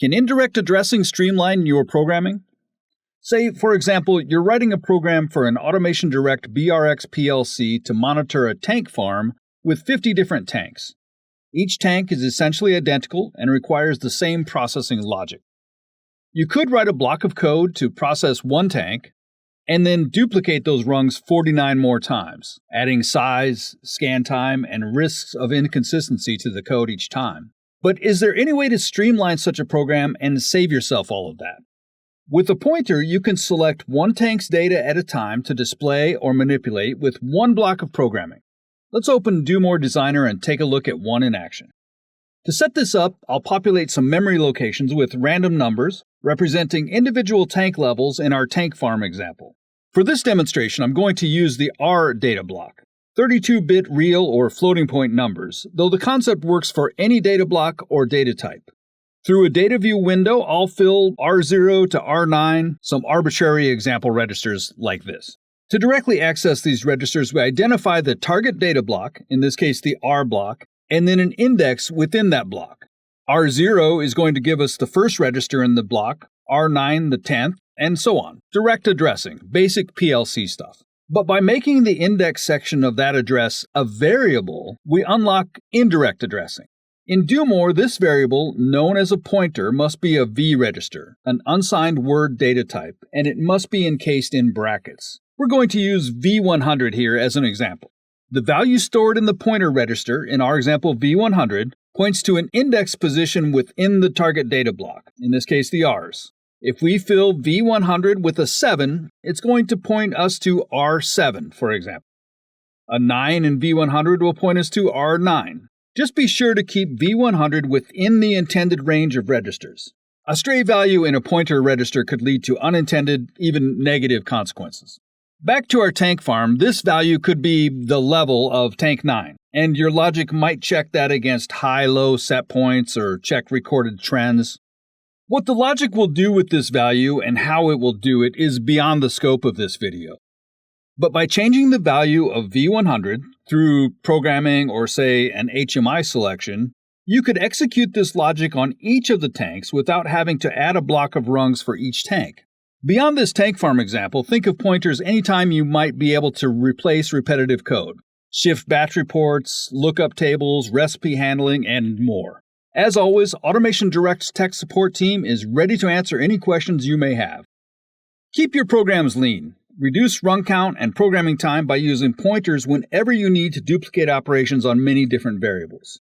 Can indirect addressing streamline your programming? Say, for example, you're writing a program for an AutomationDirect BRX PLC to monitor a tank farm with 50 different tanks. Each tank is essentially identical and requires the same processing logic. You could write a block of code to process one tank and then duplicate those rungs 49 more times, adding size, scan time, and risks of inconsistency to the code each time. But is there any way to streamline such a program and save yourself all of that? With a pointer, you can select one tank's data at a time to display or manipulate with one block of programming. Let's open Do More Designer and take a look at one in action. To set this up, I'll populate some memory locations with random numbers representing individual tank levels in our tank farm example. For this demonstration, I'm going to use the R data block, 32-bit real or floating point numbers, though the concept works for any data block or data type. Through a data view window, I'll fill R0 to R9, some arbitrary example registers like this. To directly access these registers, we identify the target data block, in this case the R block, and then an index within that block. R0 is going to give us the first register in the block, R9 the 10th, and so on. Direct addressing, basic PLC stuff. But by making the index section of that address a variable, we unlock indirect addressing. In Do More, this variable, known as a pointer, must be a V register, an unsigned word data type, and it must be encased in brackets. We're going to use V100 here as an example. The value stored in the pointer register, in our example V100, points to an index position within the target data block, in this case the R's. If we fill V100 with a 7, it's going to point us to R7, for example. A 9 in V100 will point us to R9. Just be sure to keep V100 within the intended range of registers. A stray value in a pointer register could lead to unintended, even negative consequences. Back to our tank farm, this value could be the level of tank 9, and your logic might check that against high-low set points or check recorded trends. What the logic will do with this value and how it will do it is beyond the scope of this video. But by changing the value of V100 through programming or, say, an HMI selection, you could execute this logic on each of the tanks without having to add a block of rungs for each tank. Beyond this tank farm example, think of pointers anytime you might be able to replace repetitive code. Shift batch reports, lookup tables, recipe handling, and more. As always, Automation Direct's tech support team is ready to answer any questions you may have. Keep your programs lean. Reduce rung count and programming time by using pointers whenever you need to duplicate operations on many different variables.